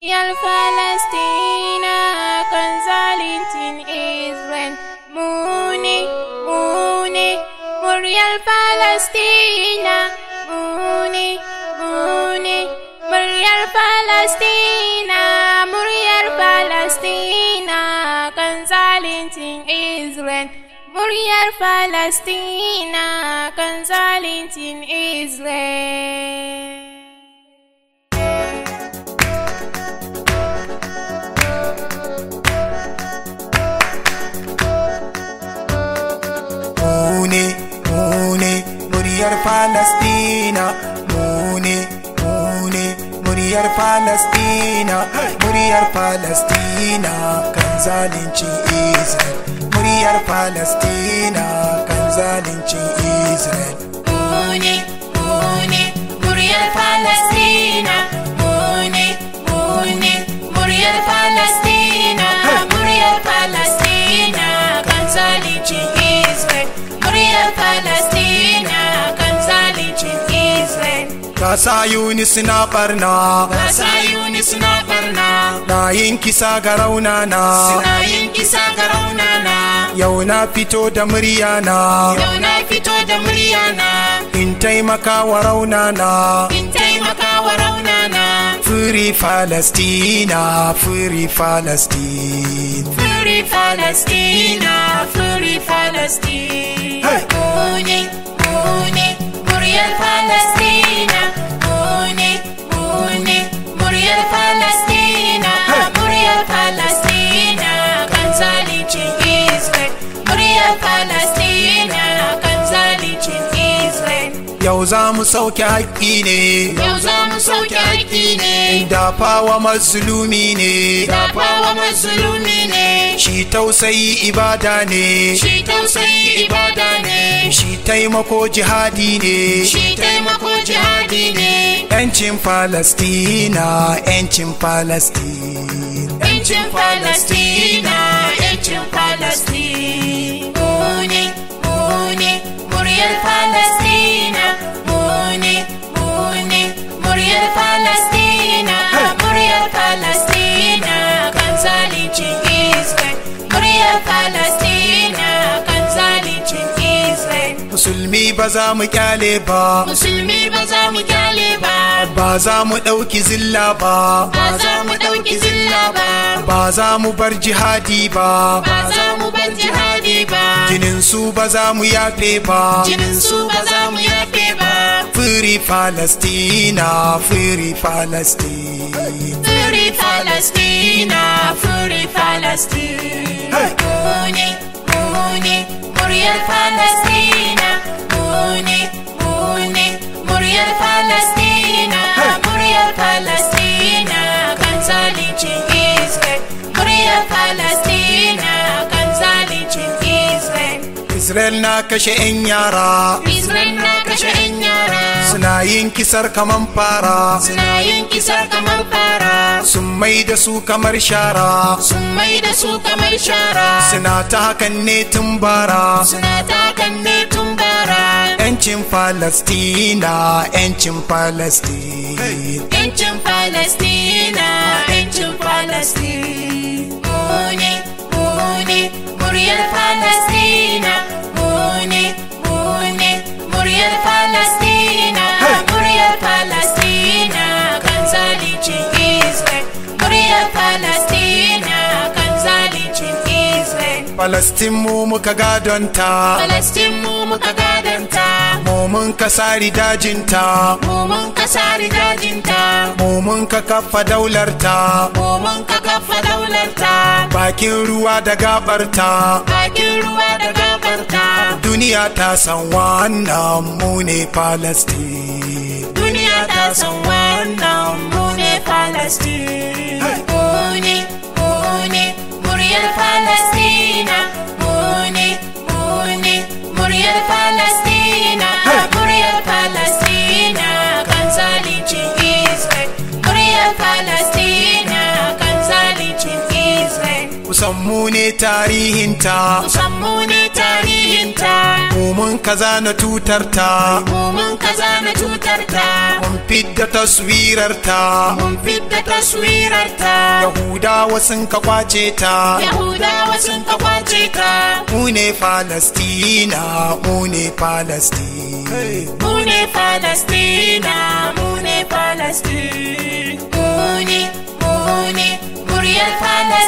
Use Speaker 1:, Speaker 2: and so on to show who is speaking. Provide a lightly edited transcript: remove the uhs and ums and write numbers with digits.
Speaker 1: Muryar Falastina kan zaluncin Israel. Mune, muryar Falastina. Mune, muryar Falastina. Muryar Falastina kan zaluncin Israel. Muryar Falastina kan zaluncin Israel.
Speaker 2: Muryar Falastina, muryar Falastina, muryar Falastina kan zalunci Israel. Muryar Falastina kan zalunci Israel.
Speaker 1: Muryar Falastina, muryar Falastina, muryar Falastina kan zalunci Israel. Muryar Falastina kan zalunci Israel.
Speaker 2: Kasayuni suna barna, na yin kisa ga raunana, yau na fito da muryana, in taimaka wa raunana, Free Falastina, free Falastina,
Speaker 1: Free Falastina, Free Falastina.
Speaker 2: Hey!
Speaker 1: Muryar Falastina. Muryar Falastina. Muryar Falastina kan zaluncin Israel. Muryar Falastina kan zaluncin Israel.
Speaker 2: Yau za mu sauke haƙƙi ne, dafawa mazlumi ne, shi tausayi ibada ne, shi taimako jihadi ne, yancin Falastina, yancin Falastina,
Speaker 1: Yancin Falastina, yancin Falastina. Muryar Falastina. Muryar Falastina. Muryar Falastina kan zaluncin Israel. Muryar Falastina kan zaluncin Israel.
Speaker 2: Musulmi ba za mu kyale ba, ba za mu ɗauki zilla ba, ba za mu bar jihadi ba, jinin su ba za mu yafe ba, Free Falastina, Free Falastina,
Speaker 1: Free Falastina, Free Falastina. Muryar Falastina. Muryar Falastina. Muryar Falastina kan zaluncin Israel. Muryar Falastina kan zaluncin Israel.
Speaker 2: Israel na kashe 'yan yara, suna yin kisar kaman fara, sun mai da su kamar shara, suna ta hakan ne tun bara, yancin Falastina, yancin Falastina,
Speaker 1: Yancin Falastina, yancin Falastina. Muryar Falastina. Muryar Falastina. Muryar Falastina kan zaluncin Israel. Muryar Falastina kan zaluncin Israel.
Speaker 2: Falastin mu muka gadonta, mu mun ka sari dajinta, mu mun ka kafa daularta, bakin ruwa da gabarta, duniya ta san wannan mu ne Falastin.
Speaker 1: Muryar Falastina. Muryar Falastina. Muryar Falastina kan zaluncin Israel. Muryar Falastina kan zaluncin Israel.
Speaker 2: Kusan mu ne tarihinta, mun kaza na tutarta,
Speaker 1: mun kaza na tutarta,
Speaker 2: mun fidda taswirarta,
Speaker 1: mun fidda taswirarta.
Speaker 2: Yahudawa sun ka kwace ta,
Speaker 1: Yahudawa sun ka kwace ta.
Speaker 2: mu ne Falastina, mu ne Falastina,
Speaker 1: Mu ne Falastina, mu ne Falastina. Mu ne muryar Falastina.